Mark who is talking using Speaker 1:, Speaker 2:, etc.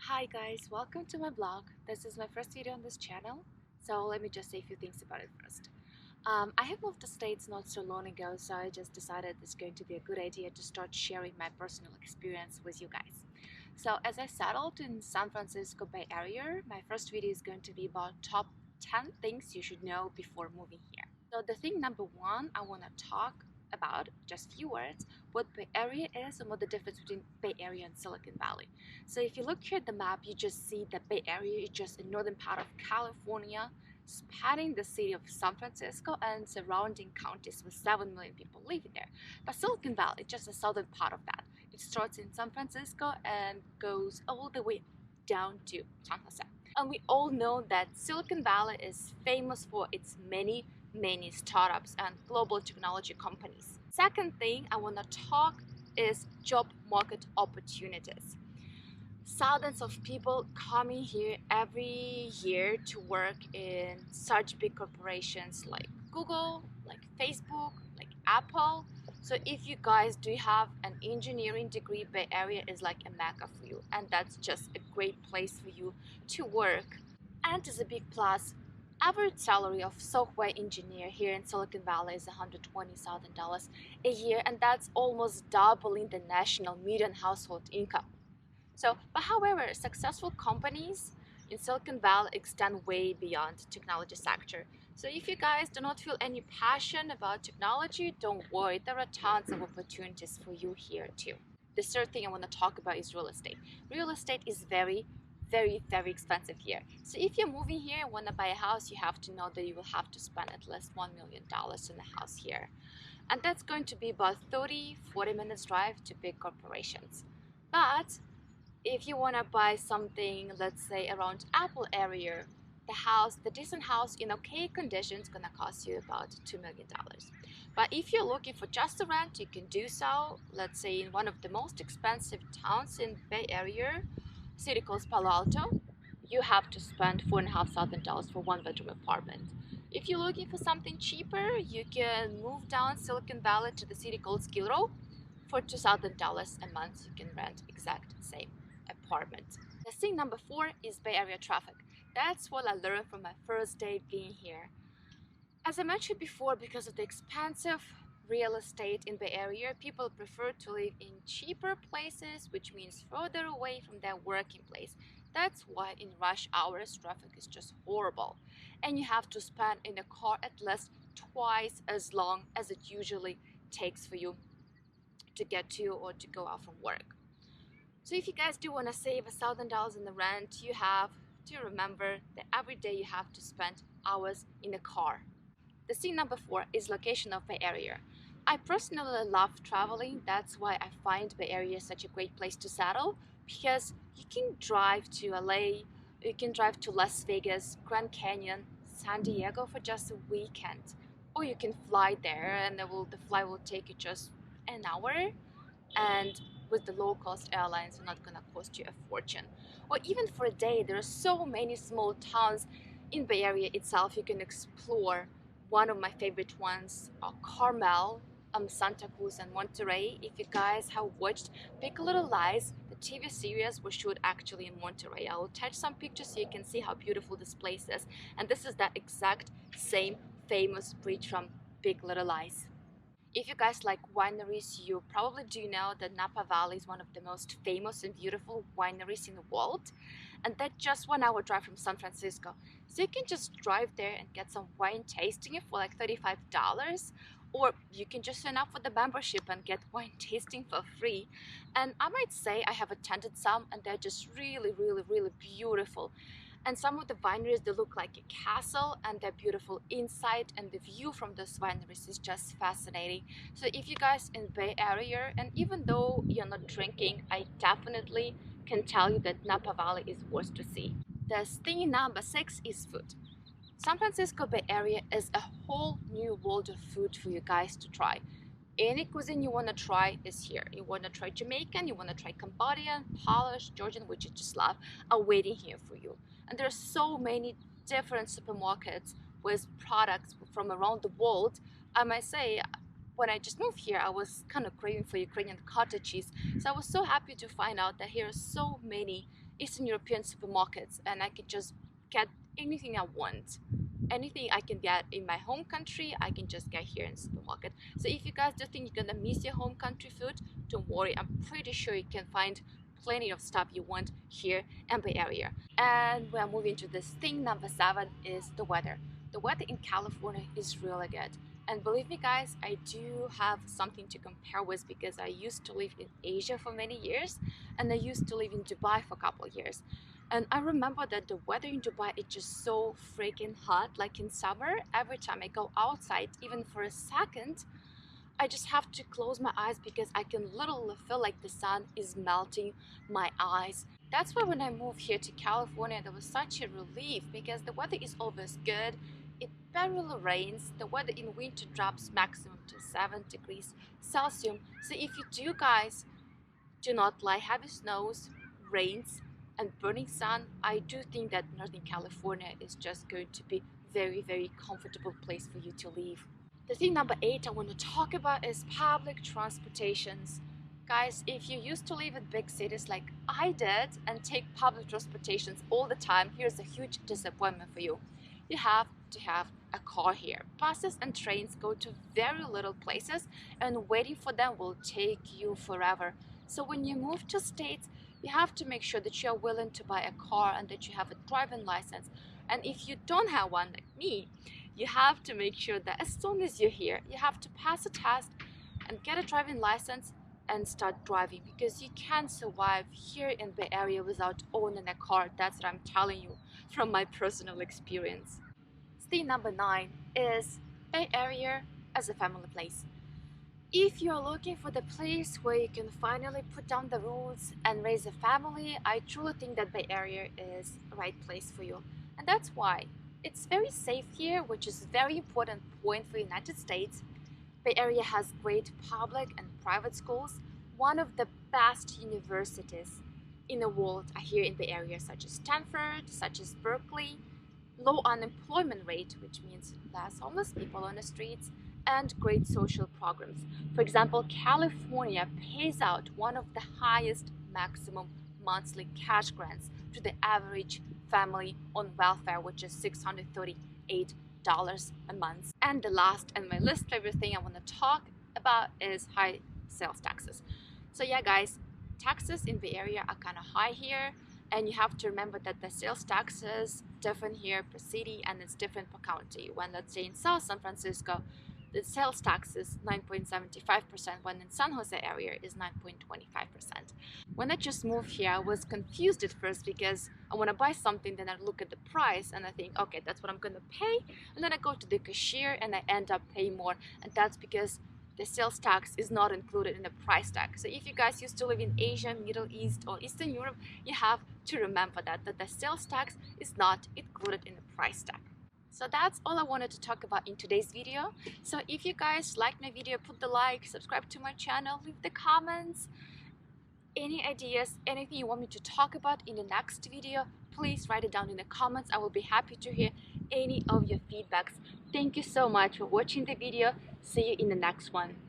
Speaker 1: Hi guys, welcome to my blog. This is my first video on this channel, so let me just say a few things about it first. I have moved to States not so long ago, so I just decided it's going to be a good idea to start sharing my personal experience with you guys. So as I settled in San Francisco Bay Area, my first video is going to be about top 10 things you should know before moving here. So the thing number one I want to talk about, just few words, what Bay Area is and what the difference between Bay Area and Silicon Valley. So if you look here at the map, you just see the Bay Area is just the northern part of California, spanning the city of San Francisco and surrounding counties with 7 million people living there. But Silicon Valley is just the southern part of that. It starts in San Francisco and goes all the way down to San Jose. And we all know that Silicon Valley is famous for its many startups and global technology companies. Second thing I want to talk is job market opportunities. Thousands of people coming here every year to work in such big corporations like Google, like Facebook, like Apple. So if you guys do have an engineering degree, Bay Area is like a mecca for you, and that's just a great place for you to work. And as a big plus, average salary of software engineer here in Silicon Valley is $120,000 a year, and that's almost doubling the national median household income. So, but however, successful companies in Silicon Valley extend way beyond technology sector. So if you guys do not feel any passion about technology, don't worry, there are tons of opportunities for you here too. The third thing I want to talk about is real estate. Real estate is very expensive here. So if you're moving here and want to buy a house, you have to know that you will have to spend at least $1 million in a house here. And that's going to be about 30-40 minutes drive to big corporations. But if you want to buy something, let's say around Apple area, the decent house in okay condition is going to cost you about $2 million. But if you're looking for just a rent, you can do so, let's say in one of the most expensive towns in Bay Area, city called Palo Alto, you have to spend $4,500 for one bedroom apartment. If you're looking for something cheaper, you can move down Silicon Valley to the city called Skid Row. For $2,000 a month, you can rent exact same apartment. The thing number four is Bay Area traffic. That's what I learned from my first day being here. As I mentioned before, because of the expensive real estate in Bay Area, people prefer to live in cheaper places, which means further away from their working place. That's why in rush hours, traffic is just horrible. And you have to spend in a car at least twice as long as it usually takes for you to get to or to go out from work. So if you guys do want to save $1,000 in the rent, you have to remember that every day you have to spend hours in the car. The thing number four is location of Bay Area. I personally love traveling. That's why I find Bay Area such a great place to settle, because you can drive to LA, you can drive to Las Vegas, Grand Canyon, San Diego for just a weekend, or you can fly there and the flight will take you just an hour, and with the low-cost airlines are not gonna cost you a fortune. Or even for a day, there are so many small towns in Bay Area itself you can explore. One of my favorite ones are Carmel, Santa Cruz, and Monterey. If you guys have watched Big Little Lies, the TV series was shot actually in Monterey. I will attach some pictures so you can see how beautiful this place is. And this is that exact same famous bridge from Big Little Lies. If you guys like wineries, you probably do know that Napa Valley is one of the most famous and beautiful wineries in the world. And that's just 1 hour drive from San Francisco. So you can just drive there and get some wine tasting for like $35. Or you can just sign up for the membership and get wine tasting for free. And I might say I have attended some and they're just really beautiful. And some of the wineries, they look like a castle and they're beautiful inside, and the view from those wineries is just fascinating. So if you guys in Bay Area, and even though you're not drinking, I definitely can tell you that Napa Valley is worth to see. The thing number six is food. San Francisco Bay Area is a whole new world of food for you guys to try. Any cuisine you want to try is here. You want to try Jamaican, you want to try Cambodian, Polish, Georgian, which you just love, are waiting here for you. And there are so many different supermarkets with products from around the world. I might say, when I just moved here, I was kind of craving for Ukrainian cottage cheese. So I was so happy to find out that here are so many Eastern European supermarkets and I can just get anything I want. Anything I can get in my home country, I can just get here in the supermarket. So if you guys do think you're gonna miss your home country food, don't worry, I'm pretty sure you can find plenty of stuff you want here in Bay Area. And we're moving to this thing. Number 7 is the weather. The weather in California is really good. And believe me guys, I do have something to compare with because I used to live in Asia for many years and I used to live in Dubai for a couple of years. And I remember that the weather in Dubai is just so freaking hot. Like in summer, every time I go outside, even for a second, I just have to close my eyes because I can literally feel like the sun is melting my eyes. That's why when I moved here to California, there was such a relief because the weather is always good. It barely rains. The weather in winter drops maximum to 7 degrees Celsius. So if you do guys do not like heavy snows, rains, and burning sun, I do think that Northern California is just going to be very comfortable place for you to live. The thing number 8 I want to talk about is public transportations. Guys, if you used to live in big cities like I did and take public transportations all the time, here's a huge disappointment for you. You have to have a car here. Buses and trains go to very little places and waiting for them will take you forever. So when you move to states, you have to make sure that you are willing to buy a car and that you have a driving license. And if you don't have one like me, you have to make sure that as soon as you're here, you have to pass a test and get a driving license and start driving because you can't survive here in Bay Area without owning a car. That's what I'm telling you from my personal experience. Thing number 9 is Bay Area as a family place. If you're looking for the place where you can finally put down the roots and raise a family, I truly think that Bay Area is the right place for you. And that's why it's very safe here, which is a very important point for the United States. Bay Area has great public and private schools. One of the best universities in the world are here in Bay Area, such as Stanford, such as Berkeley. Low unemployment rate, which means less homeless people on the streets, and great social programs. For example, California pays out one of the highest maximum monthly cash grants to the average family on welfare, which is $638 a month. And the last and my least favorite thing I want to talk about is high sales taxes. So yeah guys, taxes in Bay Area are kind of high here, and you have to remember that the sales taxes different here per city and it's different per county. When let's say in South San Francisco, the sales tax is 9.75%, when in San Jose area is 9.25%. When I just moved here, I was confused at first because I want to buy something, then I look at the price and I think, okay, that's what I'm going to pay. And then I go to the cashier and I end up paying more. And that's because the sales tax is not included in the price tag. So if you guys used to live in Asia, Middle East, or Eastern Europe, you have to remember that the sales tax is not included in the price tag. So that's all I wanted to talk about in today's video. So if you guys liked my video, put the like, subscribe to my channel, leave the comments. Any ideas, anything you want me to talk about in the next video, please write it down in the comments. I will be happy to hear any of your feedbacks. Thank you so much for watching the video. See you in the next one.